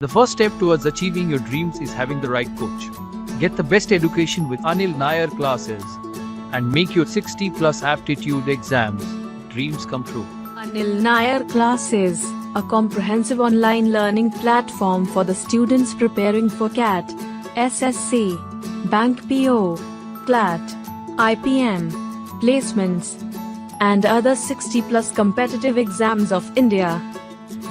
The first step towards achieving your dreams is having the right coach. Get the best education with Anil Nair classes and make your 60 plus aptitude exams dreams come true. Anil Nair Classes, a comprehensive online learning platform for the students preparing for CAT, SSC, Bank PO, CLAT, IPM, placements, and other 60 plus competitive exams of India.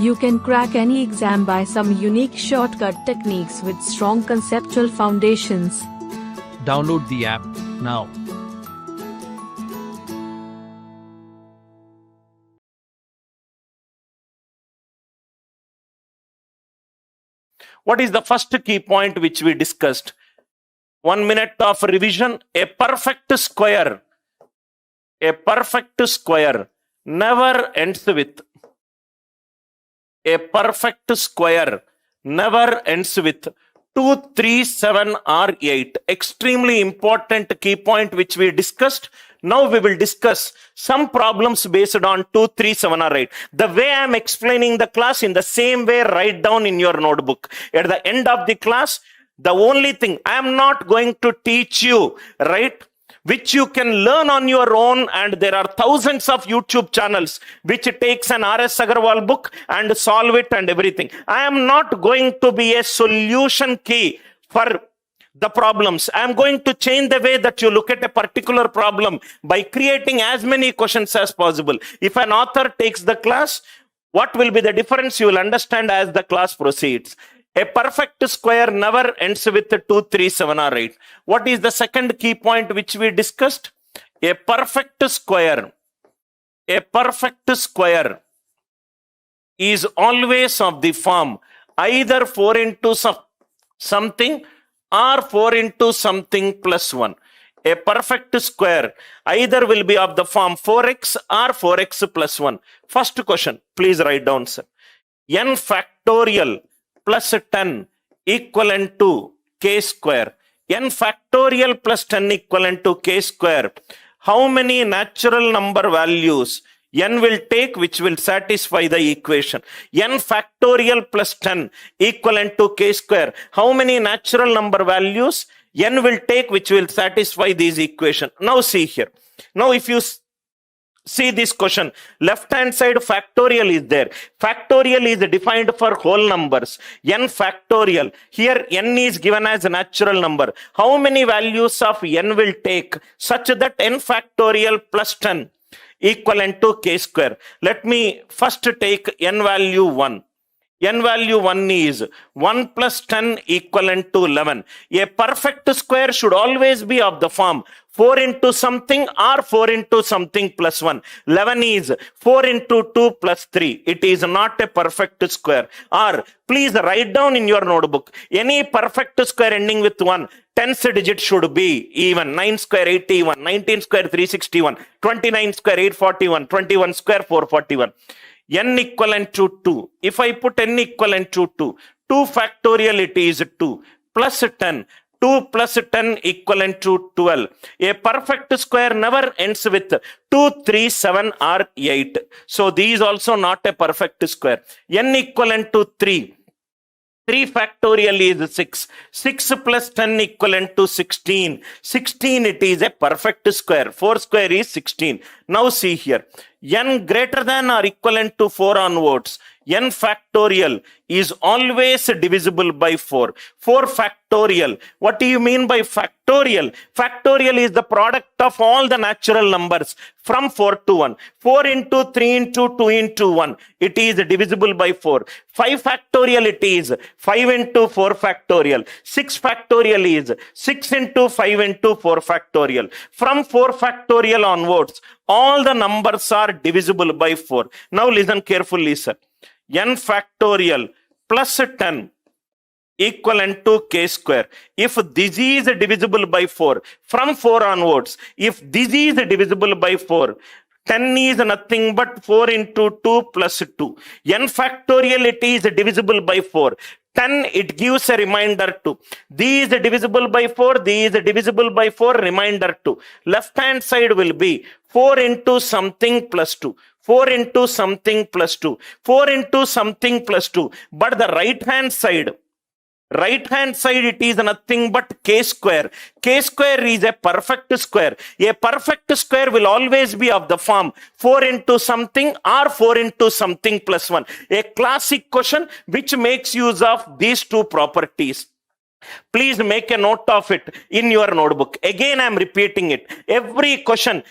You can crack any exam by some unique shortcut techniques with strong conceptual foundations. Download the app now. What is the first key point which we discussed? 1 minute of revision. A perfect square never ends with. A perfect square never ends with 2, 3, 7 or 8. Extremely important key point which we discussed. Now we will discuss some problems based on 2, 3, 7 or 8. The way I am explaining the class, in the same way write down in your notebook. At the end of the class, the only thing I am not going to teach you, right, which you can learn on your own, and there are thousands of YouTube channels which takes an R.S. Agarwal book and solve it and everything. I am not going to be a solution key for the problems. I am going to change the way that you look at a particular problem by creating as many questions as possible. If an author takes the class, what will be the difference? You will understand as the class proceeds. A perfect square never ends with 2, 3, 7 or 8. What is the second key point which we discussed? A perfect square is always of the form either 4 into something or 4 into something plus 1. A perfect square either will be of the form 4x or 4x plus 1. First question, please write down, sir. N factorial plus 10 equivalent to k square. N factorial plus 10 equivalent to k square. How many natural number values n will take which will satisfy the equation? N factorial plus 10 equivalent to k square. How many natural number values n will take which will satisfy this equation? Now see here. Now if you see this question, left hand side factorial is there. Factorial is defined for whole numbers. N factorial. Here n is given as a natural number. How many values of n will take such that n factorial plus 10 equivalent to k square? Let me first take n value 1. N value 1 is 1 plus 10 equivalent to 11. A perfect square should always be of the form 4 into something or 4 into something plus 1. 11 is 4 into 2 plus 3. It is not a perfect square. Or please write down in your notebook, any perfect square ending with 1, 10th digit should be even. 9 square 81, 19 square 361, 29 square 841, 21 square 441. N equivalent to 2. If I put n equivalent to 2, 2 factorial it is 2 plus 10. 2 plus 10 equivalent to 12. A perfect square never ends with 2, 3, 7 or 8. So these also not a perfect square. N equivalent to 3. 3 factorial is 6. 6 plus 10 equivalent to 16. 16 it is a perfect square. 4 square is 16. Now see here. N greater than or equivalent to 4 onwards. N factorial is always divisible by 4. 4 factorial. What do you mean by factorial? Factorial is the product of all the natural numbers from 4 to 1. 4 into 3 into 2 into 1. It is divisible by 4. 5 factorial it is 5 into 4 factorial. 6 factorial is 6 into 5 into 4 factorial. From 4 factorial onwards, all the numbers are divisible by 4. Now listen carefully, sir. N factorial plus 10 equivalent to k square. If this is divisible by 4, from 4 onwards, if this is divisible by 4, 10 is nothing but 4 into 2 plus 2. N factorial it is divisible by 4. 10 it gives a remainder 2. These divisible by 4, these divisible by 4, remainder 2. Left hand side will be 4 into something plus 2. 4 into something plus 2. 4 into something plus 2. But the right hand side, it is nothing but k square. K square is a perfect square. A perfect square will always be of the form 4 into something or 4 into something plus 1. A classic question which makes use of these two properties. Please make a note of it in your notebook. Again, I am repeating it. Every question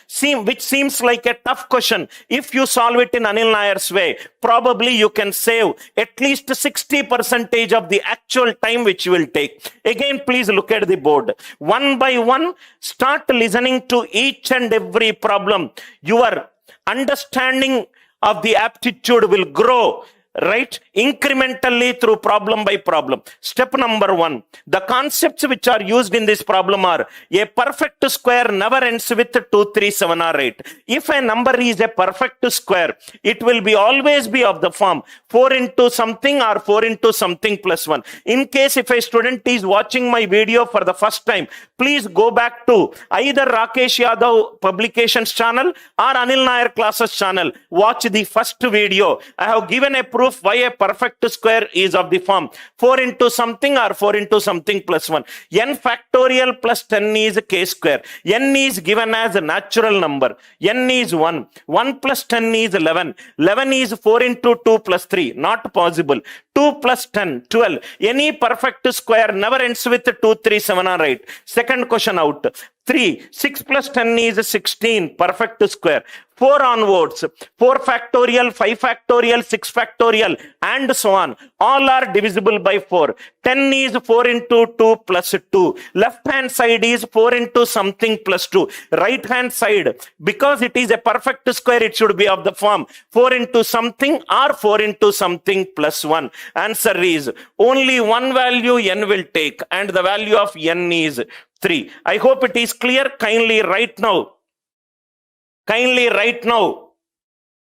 which seems like a tough question, if you solve it in Anil Nair's way, probably you can save at least 60% of the actual time which you will take. Again, please look at the board. One by one, start listening to each and every problem. Your understanding of the aptitude will grow, right, incrementally through problem by problem. Step number 1, the concepts which are used in this problem are: a perfect square never ends with 2, 3, 7 or 8. If a number is a perfect square, it will be always be of the form 4 into something or 4 into something plus 1. In case if a student is watching my video for the first time, please go back to either Rakesh Yadav Publications channel or Anil Nair Classes channel. Watch the first video. I have given a proof why a perfect square is of the form 4 into something or 4 into something plus 1. N factorial plus 10 is k square. N is given as a natural number. N is 1. 1 plus 10 is 11. 11 is 4 into 2 plus 3. Not possible. 2 plus 10, 12. Any perfect square never ends with 2, 3, 7 or 8. Second question out. 3. 6 plus 10 is 16. Perfect square. 4 onwards. 4 factorial, 5 factorial, 6 factorial, and so on. All are divisible by 4. 10 is 4 into 2 plus 2. Left hand side is 4 into something plus 2. Right hand side, because it is a perfect square, it should be of the form 4 into something or 4 into something plus 1. Answer is only one value n will take, and the value of n is 3. I hope it is clear. Kindly right now.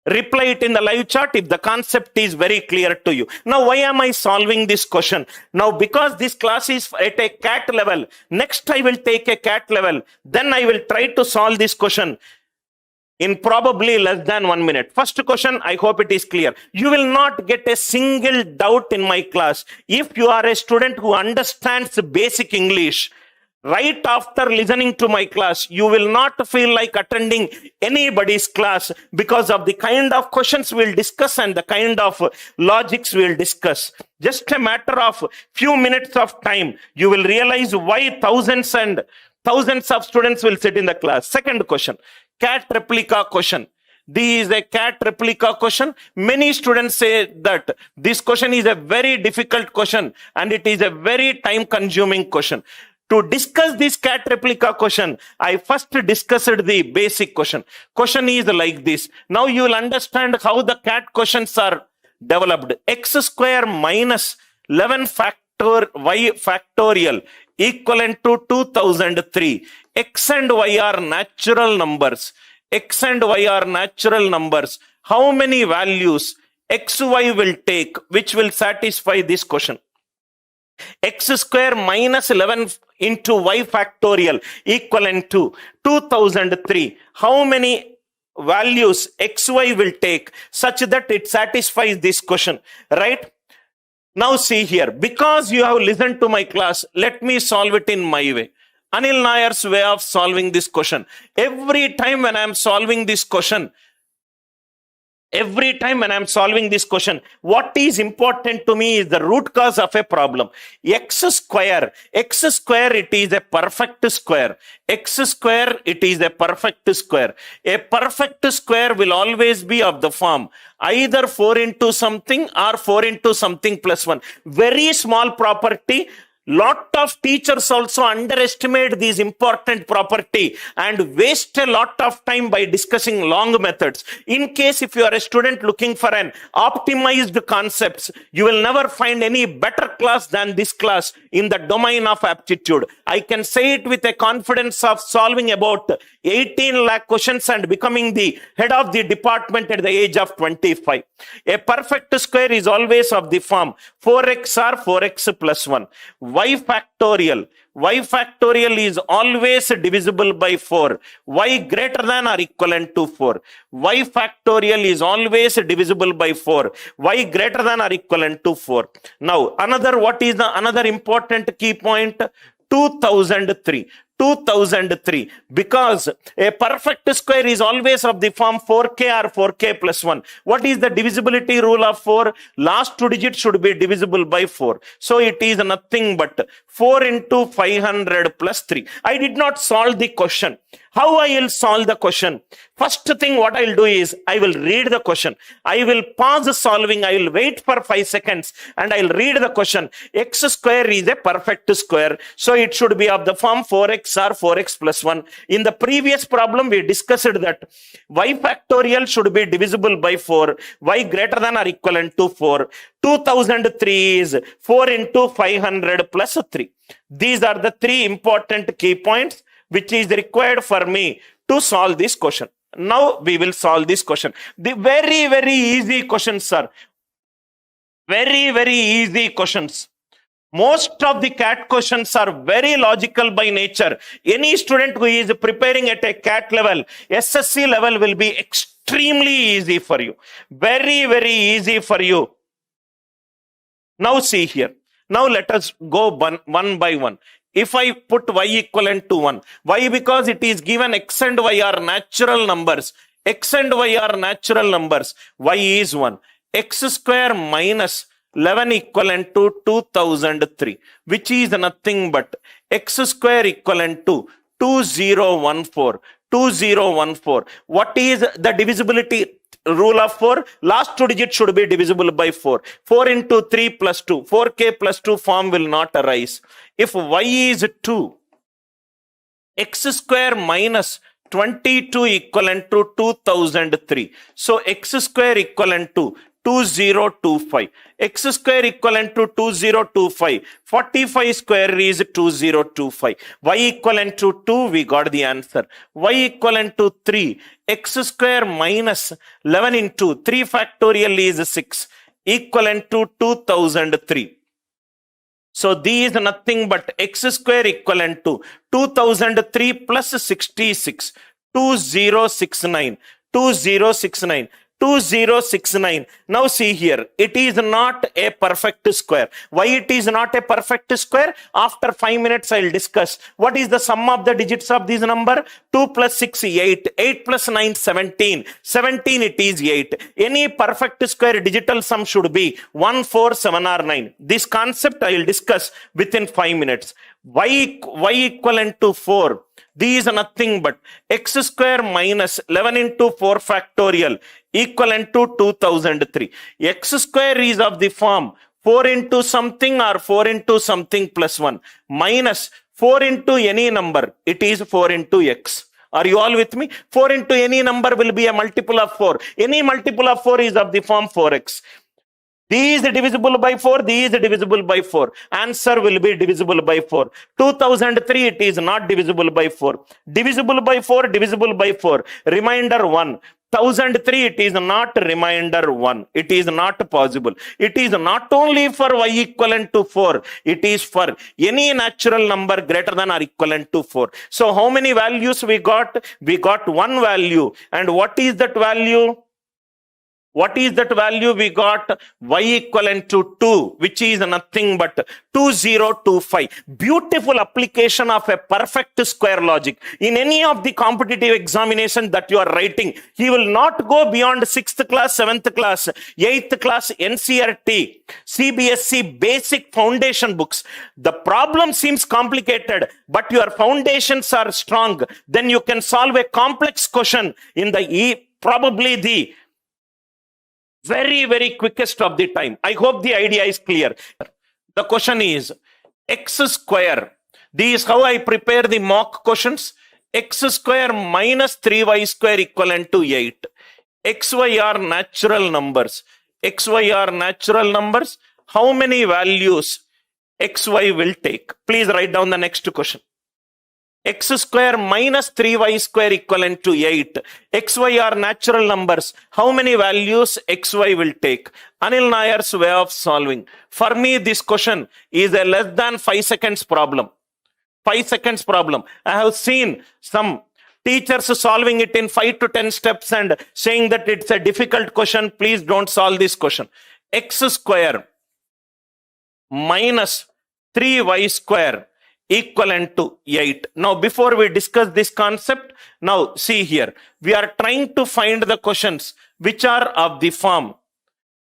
Reply it in the live chat if the concept is very clear to you. Now, why am I solving this question? Now, because this class is at a CAT level, next I will take a CAT level. Then I will try to solve this question in probably less than 1 minute. First question, I hope it is clear. You will not get a single doubt in my class. If you are a student who understands basic English, right after listening to my class, you will not feel like attending anybody's class because of the kind of questions we'll discuss and the kind of logics we'll discuss. Just a matter of few minutes of time, you will realize why thousands and thousands of students will sit in the class. Second question, CAT replica question. This is a CAT replica question. Many students say that this question is a very difficult question and it is a very time-consuming question. To discuss this CAT replica question, I first discussed the basic question. Question is like this. Now you will understand how the CAT questions are developed. X square minus 11 factor y factorial equivalent to 2003. X and y are natural numbers. X and y are natural numbers. How many values x, y will take which will satisfy this question? X square minus 11 into y factorial equivalent to 2003. How many values xy will take such that it satisfies this question, right? Now see here, because you have listened to my class, let me solve it in my way. Anil Nair's way of solving this question. Every time when I am solving this question, what is important to me is the root cause of a problem. X square, it is a perfect square. X square, it is a perfect square. A perfect square will always be of the form either 4 into something or 4 into something plus 1. Very small property. Lot of teachers also underestimate this important property and waste a lot of time by discussing long methods. In case if you are a student looking for an optimized concepts, you will never find any better class than this class in the domain of aptitude. I can say it with a confidence of solving about 18 lakh questions and becoming the head of the department at the age of 25. A perfect square is always of the form 4x or 4x plus 1. Y factorial. Y factorial is always divisible by 4. Y greater than or equivalent to 4. Y factorial is always divisible by 4. Y greater than or equivalent to 4. Now, what is the another important key point? 2003. 2003, because a perfect square is always of the form 4k or 4k plus 1. What is the divisibility rule of 4? Last two digits should be divisible by 4. So it is nothing but 4 into 500 plus 3. I did not solve the question. How I will solve the question? First thing what I will do is, I will read the question. I will pause the solving. I will wait for 5 seconds and I will read the question. X square is a perfect square. So it should be of the form 4x or 4x plus 1. In the previous problem, we discussed that y factorial should be divisible by 4. Y greater than or equivalent to 4. 2003 is 4 into 500 plus 3. These are the three important key points which is required for me to solve this question. Now we will solve this question. The very, very easy questions, sir. Very, very easy questions. Most of the CAT questions are very logical by nature. Any student who is preparing at a CAT level, SSC level will be extremely easy for you. Very, very easy for you. Now see here. Now let us go one by one. If I put y equivalent to 1, why? Because it is given x and y are natural numbers. X and y are natural numbers. Y is 1. X square minus 11 equivalent to 2003, which is nothing but x square equivalent to 2014. 2014. What is the divisibility rule of 4? Last two digits should be divisible by 4. 4 into 3 plus 2. 4k plus 2 form will not arise. If y is 2, x square minus 22 equivalent to 2003. So x square equivalent to 2025. X square equivalent to 2025. 45 square is 2025. Y equivalent to 2, we got the answer. Y equivalent to 3. X square minus 11 into 3 factorial is 6. Equivalent to 2003. So these is nothing but x square equivalent to 2003 plus 66. 2069. 2069. 2069. Now see here, it is not a perfect square. Why it is not a perfect square? After 5 minutes I will discuss. What is the sum of the digits of this number? 2 plus 6, 8. 8 plus 9, 17. 17 it is 8. Any perfect square digital sum should be 1, 4, 7 or 9. This concept I will discuss within 5 minutes. Y equivalent to 4. These are nothing but x square minus 11 into 4 factorial equivalent to 2003. X square is of the form 4 into something or 4 into something plus 1 minus 4 into any number. It is 4 into x. Are you all with me? 4 into any number will be a multiple of 4. Any multiple of 4 is of the form 4x. These divisible by 4, these divisible by 4. Answer will be divisible by 4. 2003, it is not divisible by 4. Divisible by 4, divisible by 4. Remainder 1. 1003, it is not remainder 1. It is not possible. It is not only for y equivalent to 4. It is for any natural number greater than or equivalent to 4. So how many values we got? We got one value. And what is that value? What is that value? We got y equivalent to 2, which is nothing but 2025. Beautiful application of a perfect square logic. In any of the competitive examination that you are writing, he will not go beyond 6th class, 7th class, 8th class NCERT, CBSE basic foundation books. The problem seems complicated, but your foundations are strong. Then you can solve a complex question in the probably the very, very quickest of the time. I hope the idea is clear. The question is x square. This is how I prepare the mock questions. X square minus 3y square equivalent to 8. XY are natural numbers. XY are natural numbers. How many values xy will take. Please write down the next question. X square minus 3y square equivalent to 8. xy are natural numbers. How many values xy will take? Anil Nair's way of solving. For me, this question is a less than 5 seconds problem. 5 seconds problem. I have seen some teachers solving it in 5 to 10 steps and saying that it's a difficult question. Please don't solve this question. X square minus 3y square equivalent to 8. Now, before we discuss this concept, now see here, we are trying to find the questions which are of the form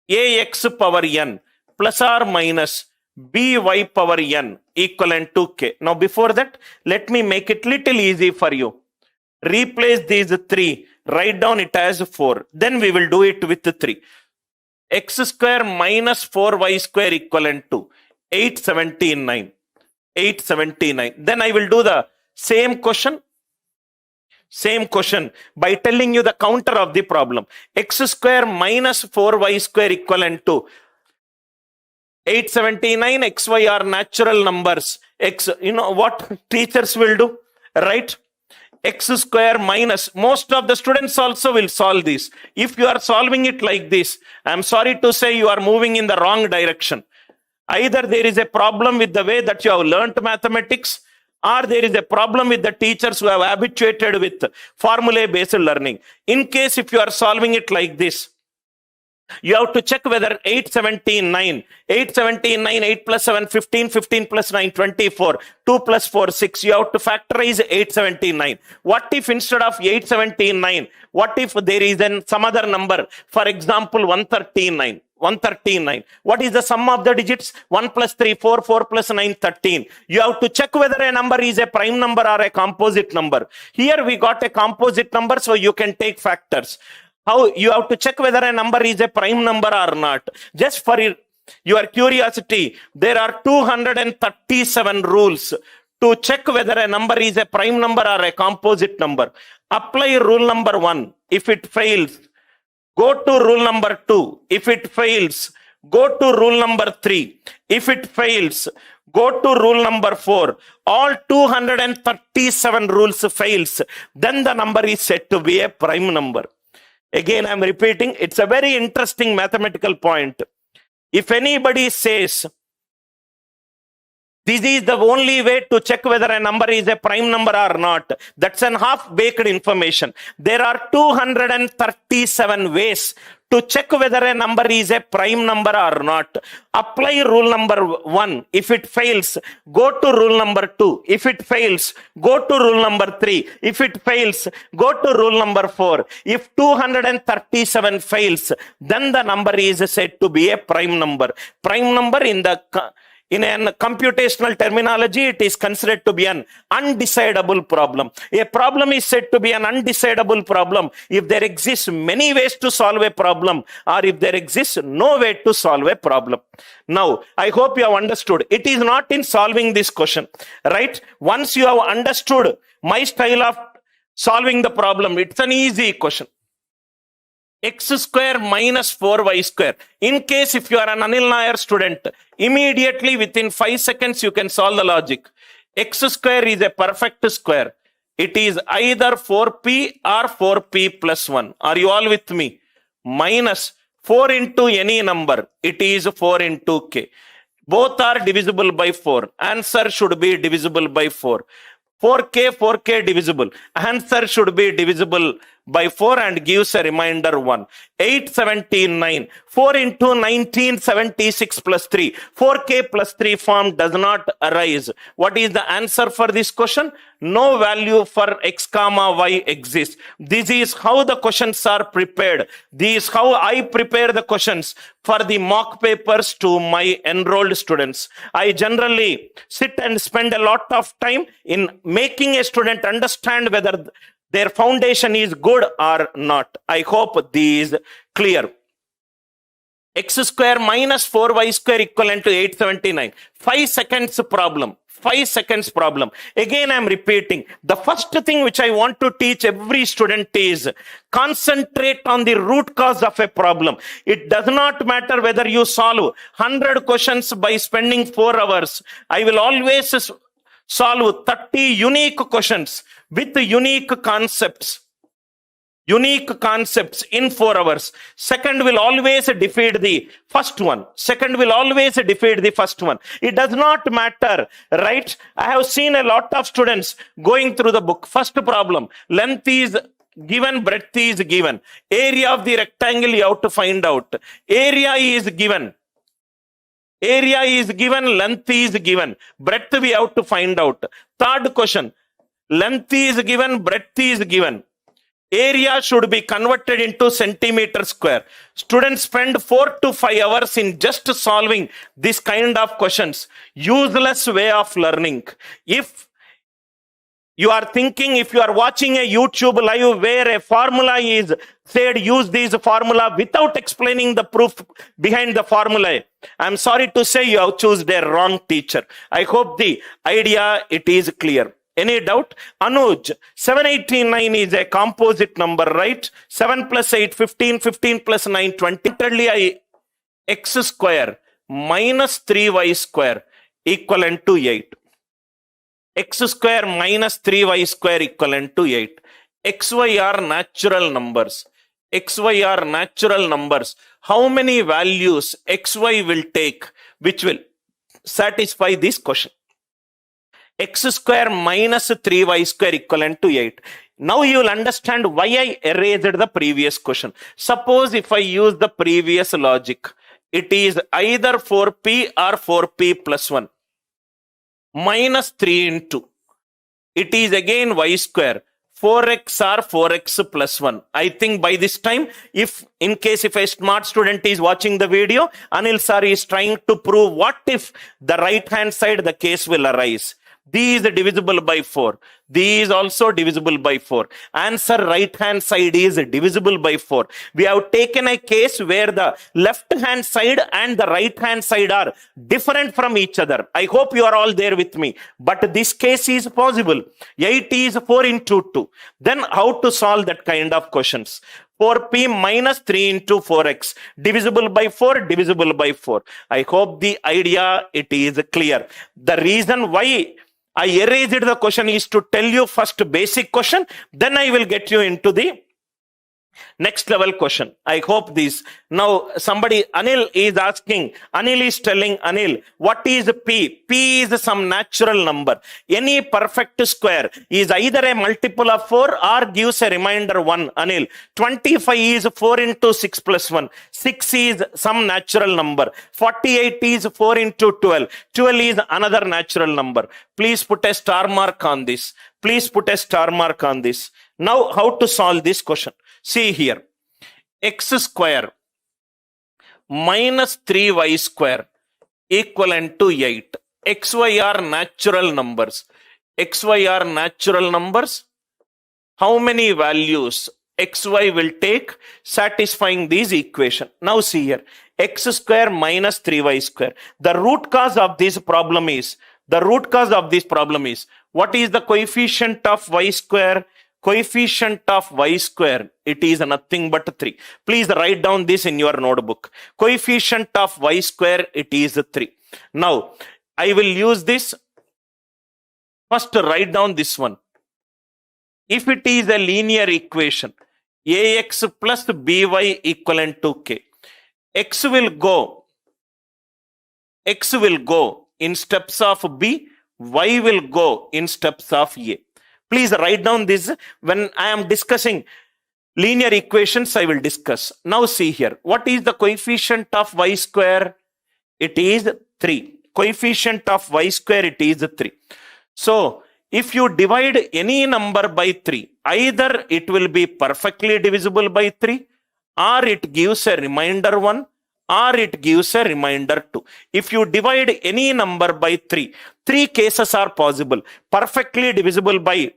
ax power n plus or minus by power n equivalent to k. Now, before that, let me make it little easy for you. Replace these 3, write down it as 4. Then we will do it with 3. X square minus 4y square equivalent to 879. 879. Then I will do the same question by telling you the counter of the problem. X square minus 4y square equivalent to 879. xy are natural numbers. You know what teachers will do, right? X square minus, most of the students also will solve this. If you are solving it like this, I'm sorry to say you are moving in the wrong direction. Either there is a problem with the way that you have learnt mathematics, or there is a problem with the teachers who have habituated with formula-based learning. In case if you are solving it like this, you have to check whether 879, 8 plus 7, 15, 15 plus 9, 24, 2 plus 4, 6. You have to factorize 879. What if instead of 879, what if there is some other number? For example, 139. 139. What is the sum of the digits? 1 plus 3, 4, 4 plus 9, 13. You have to check whether a number is a prime number or a composite number. Here we got a composite number, so you can take factors. How you have to check whether a number is a prime number or not. Just for your curiosity, there are 237 rules to check whether a number is a prime number or a composite number. Apply rule number 1. If it fails, go to rule number 2. If it fails, go to rule number 3. If it fails, go to rule number 4. All 237 rules fails, then the number is said to be a prime number. Again, I'm repeating, it's a very interesting mathematical point. If anybody says, this is the only way to check whether a number is a prime number or not, that's an half-baked information. There are 237 ways to check whether a number is a prime number or not. Apply rule number 1. If it fails, go to rule number 2. If it fails, go to rule number 3. If it fails, go to rule number 4. If 237 fails, then the number is said to be a prime number. Prime number in a computational terminology, it is considered to be an undecidable problem. A problem is said to be an undecidable problem if there exists many ways to solve a problem, or if there exists no way to solve a problem. Now, I hope you have understood. It is not in solving this question, right? Once you have understood my style of solving the problem, it's an easy question. X square minus 4y square. In case if you are an Anil Nair student, immediately within 5 seconds you can solve the logic. X square is a perfect square. It is either 4p or 4p plus 1. Are you all with me? Minus 4 into any number. It is 4 into k. Both are divisible by 4. Answer should be divisible by 4. 4k divisible. Answer should be divisible by 4 and gives a remainder 1. 879. 4 into 1976 plus 3. 4k plus 3 form does not arise. What is the answer for this question? No value for x comma y exists. This is how the questions are prepared. This is how I prepare the questions for the mock papers to my enrolled students. I generally sit and spend a lot of time in making a student understand whether their foundation is good or not. I hope this is clear. X square minus 4y square equivalent to 879. 5 seconds problem. 5 seconds problem. Again, I'm repeating. The first thing which I want to teach every student is concentrate on the root cause of a problem. It does not matter whether you solve 100 questions by spending 4 hours. I will always solve 30 unique questions with unique concepts. Unique concepts in 4 hours. Second will always defeat the first one. Second will always defeat the first one. It does not matter, right? I have seen a lot of students going through the book. First problem, length is given, breadth is given. Area of the rectangle you have to find out. Area is given. Area is given, length is given. Breadth we have to find out. Third question, length is given, breadth is given. Area should be converted into centimeter square. Students spend 4 to 5 hours in just solving this kind of questions. Useless way of learning. If you are thinking, if you are watching a YouTube live where a formula is said, use this formula without explaining the proof behind the formula, I'm sorry to say you have chosen the wrong teacher. I hope the idea it is clear. Any doubt? Anuj, 789 is a composite number, right? 7 plus 8, 15, 15 plus 9, 20. X square minus 3y square equivalent to 8. X square minus 3y square equivalent to 8. XY are natural numbers. XY are natural numbers. How many values XY will take which will satisfy this question? X square minus 3y square equivalent to 8. Now you will understand why I erased the previous question. Suppose if I use the previous logic, it is either 4p or 4p plus 1 minus 3 into. It is again y square. 4x or 4x plus 1. I think by this time, if in case if a smart student is watching the video, Anil sir is trying to prove what if the right hand side the case will arise. These divisible by 4. These also divisible by 4. Answer right hand side is divisible by 4. We have taken a case where the left hand side and the right hand side are different from each other. I hope you are all there with me. But this case is possible. 8 is 4 into 2. Then how to solve that kind of questions? 4p minus 3 into 4x. Divisible by 4, divisible by 4. I hope the idea it is clear. The reason why I erased the question is to tell you first basic question, then I will get you into the next level question. I hope this. Now somebody, Anil is asking, Anil is telling Anil, what is P? P is some natural number. Any perfect square is either a multiple of 4 or gives a remainder 1. Anil, 25 is 4 into 6 plus 1. 6 is some natural number. 48 is 4 into 12. 12 is another natural number. Please put a star mark on this. Please put a star mark on this. Now how to solve this question? See here, x square minus 3y square equivalent to 8. XY are natural numbers. XY are natural numbers. How many values XY will take satisfying this equation? Now see here, x square minus 3y square. The root cause of this problem is, what is the coefficient of y square? Coefficient of y square, it is nothing but 3. Please write down this in your notebook. Coefficient of y square, it is 3. Now, I will use this. First, write down this one. If it is a linear equation, ax plus by equivalent to k, x will go in steps of b, y will go in steps of a. Please write down this. When I am discussing linear equations, I will discuss. Now see here. What is the coefficient of y square? It is 3. Coefficient of y square, it is 3. So, if you divide any number by 3, either it will be perfectly divisible by 3, or it gives a remainder 1, or it gives a remainder 2. If you divide any number by 3, 3 cases are possible. Perfectly divisible by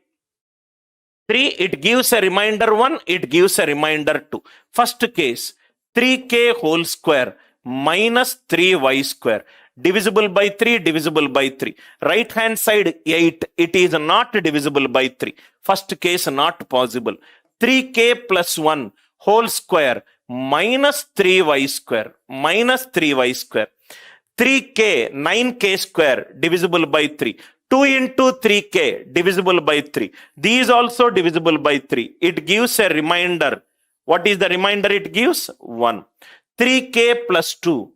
3, it gives a remainder 1, it gives a remainder 2. First case, 3k whole square minus 3y square. Divisible by 3, divisible by 3. Right hand side 8, it is not divisible by 3. First case not possible. 3k plus 1 whole square minus 3y square, minus 3y square. 3k, 9k square divisible by 3. 2 into 3k divisible by 3. These also divisible by 3. It gives a remainder. What is the remainder it gives? 1. 3k plus 2.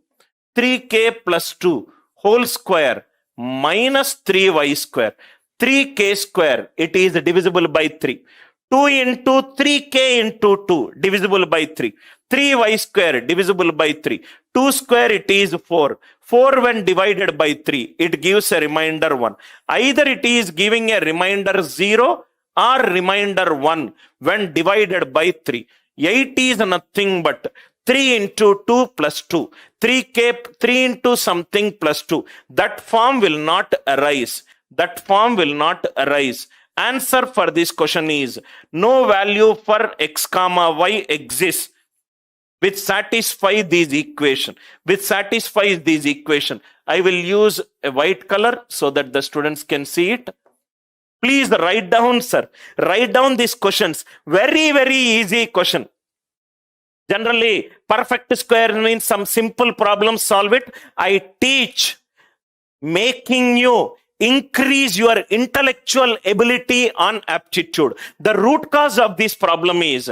3k plus 2 whole square minus 3y square. 3k square, it is divisible by 3. 2 into 3k into 2 divisible by 3. 3y square divisible by 3. 2 square, it is 4. 4 when divided by 3, it gives a remainder 1. Either it is giving a remainder 0 or remainder 1 when divided by 3. 8 is nothing but 3 into 2 plus 2. 3 into something plus 2. That form will not arise. That form will not arise. Answer for this question is no value for x comma y exists which satisfy these equation. Which satisfies these equation. I will use a white color so that the students can see it. Please write down, sir. Write down these questions. Very, very easy question. Generally, perfect square means some simple problem, solve it. I teach making you increase your intellectual ability on aptitude. The root cause of this problem is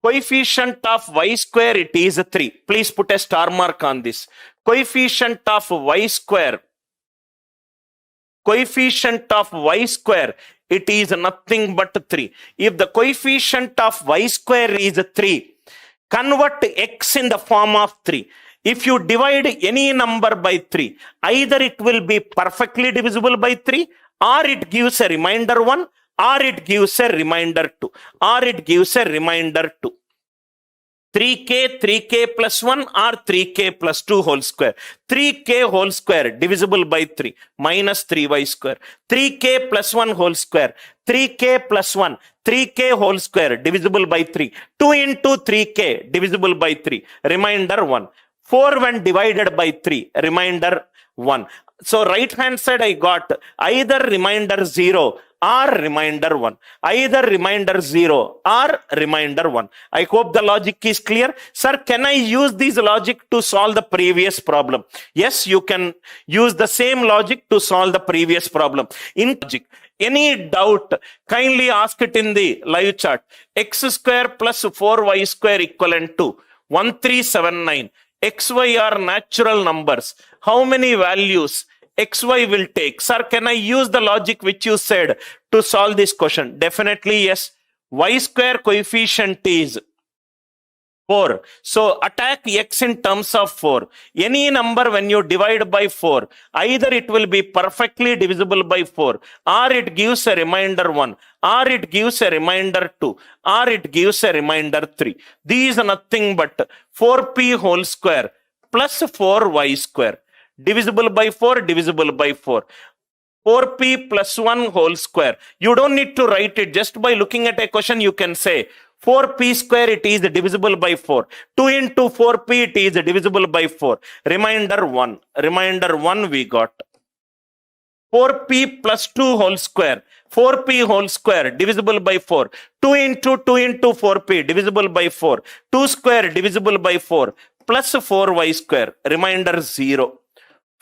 coefficient of y square, it is 3. Please put a star mark on this. Coefficient of y square. Coefficient of y square, it is nothing but 3. If the coefficient of y square is 3, convert x in the form of 3. If you divide any number by 3, either it will be perfectly divisible by 3, or it gives a remainder 1, or it gives a remainder 2, or it gives a remainder 2. 3k plus 1 or 3k plus 2 whole square. 3k whole square divisible by 3 minus 3y square. 3k plus 1 whole square. 3k plus 1. 3k whole square divisible by 3. 2 into 3k divisible by 3. Remainder 1. 4 when divided by 3. Remainder 1. So right hand side I got either remainder 0 or remainder 1. Either remainder 0 or remainder 1. I hope the logic is clear. Sir, can I use this logic to solve the previous problem? Yes, you can use the same logic to solve the previous problem. In logic, any doubt, kindly ask it in the live chat. X square plus 4y square equivalent to 1379. XY are natural numbers. How many values XY will take? Sir, can I use the logic which you said to solve this question? Definitely yes. Y square coefficient is 4. So attack x in terms of 4. Any number when you divide by 4, either it will be perfectly divisible by 4, or it gives a remainder 1, or it gives a remainder 2, or it gives a remainder 3. These are nothing but 4p whole square plus 4y square. Divisible by 4, divisible by 4. 4p plus 1 whole square. You don't need to write it. Just by looking at a question, you can say 4p square, it is divisible by 4. 2 into 4p, it is divisible by 4. Remainder 1. Remainder 1 we got. 4p plus 2 whole square. 4p whole square divisible by 4. 2 into 4p divisible by 4. 2 square divisible by 4 plus 4y square. Remainder 0.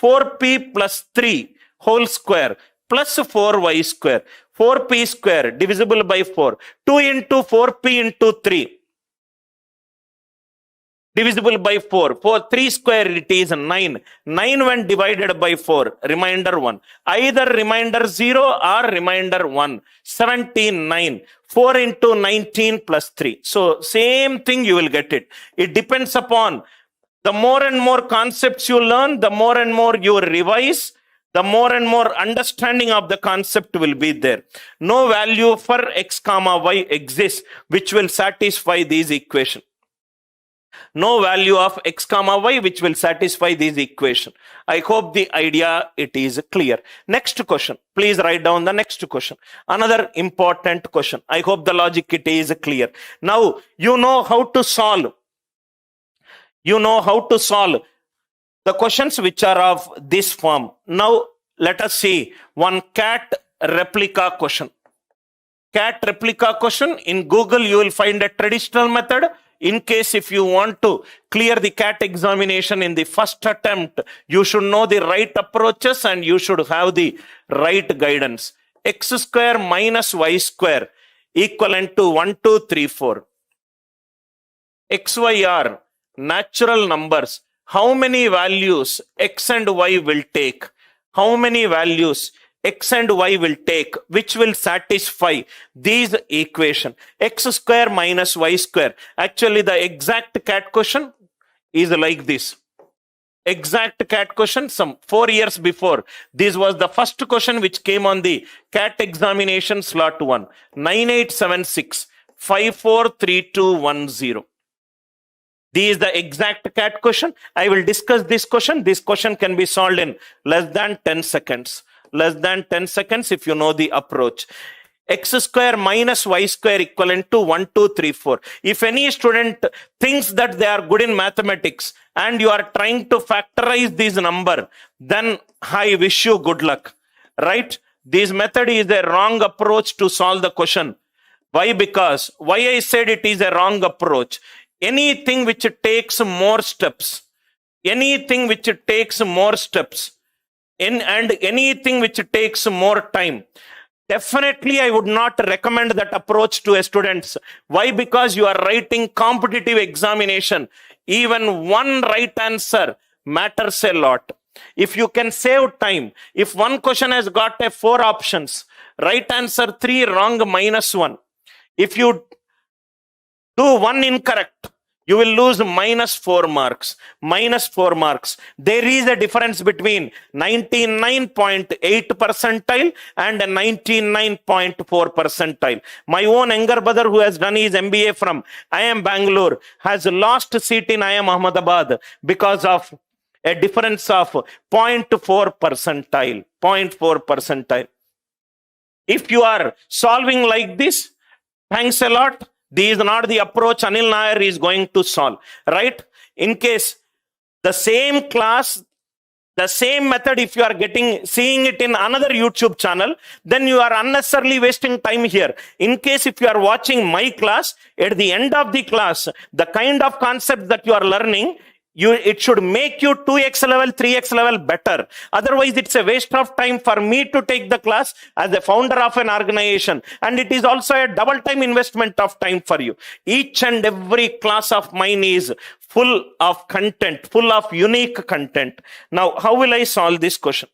4p plus 3 whole square plus 4y square. 4p square divisible by 4. 2 into 4p into 3 divisible by 4. 3 square, it is 9. 9 when divided by 4. Remainder 1. Either remainder 0 or remainder 1. 17, 9. 4 into 19 plus 3. So same thing you will get it. It depends upon the more and more concepts you learn, the more and more you revise, the more and more understanding of the concept will be there. No value for x comma y exists which will satisfy these equation. No value of x comma y which will satisfy this equation. I hope the idea it is clear. Next question. Please write down the next question. Another important question. I hope the logic it is clear. Now you know how to solve. You know how to solve the questions which are of this form. Now, let us see one cat replica question. Cat replica question in Google, you will find a traditional method. In case if you want to clear the cat examination in the first attempt, you should know the right approaches and you should have the right guidance. X square minus y square equivalent to 1, 2, 3, 4. X, Y are natural numbers. How many values X and Y will take? How many values X and Y will take, which will satisfy these equation? X square minus Y square. Actually, the exact cat question is like this. Exact cat question some 4 years before. This was the first question which came on the cat examination slot 1. 9876 543210. This is the exact cat question. I will discuss this question. This question can be solved in less than 10 seconds. Less than 10 seconds if you know the approach. X square minus Y square equivalent to 1, 2, 3, 4. If any student thinks that they are good in mathematics and you are trying to factorize this number, then I wish you good luck. Right? This method is a wrong approach to solve the question. Why? Because why I said it is a wrong approach. Anything which takes more steps, and anything which takes more time, definitely I would not recommend that approach to a students. Why? Because you are writing competitive examination. Even one right answer matters a lot. If you can save time, if one question has got a 4 options, right answer 3, wrong -1. If you do one incorrect, you will lose -4 marks. -4 marks. There is a difference between 99.8 percentile and a 99.4 percentile. My own younger brother who has done his MBA from IIM Bangalore has lost seat in IIM Ahmedabad because of a difference of 0.4 percentile. 0.4 percentile. If you are solving like this, thanks a lot. This is not the approach Anil Nair is going to solve, right? In case the same class, the same method, if you are seeing it in another YouTube channel, then you are unnecessarily wasting time here. In case if you are watching my class, at the end of the class, the kind of concept that you are learning, it should make you 2x level, 3x level better. Otherwise, it's a waste of time for me to take the class as the founder of an organization. And it is also a double time investment of time for you. Each and every class of mine is full of content, full of unique content. Now, how will I solve this question?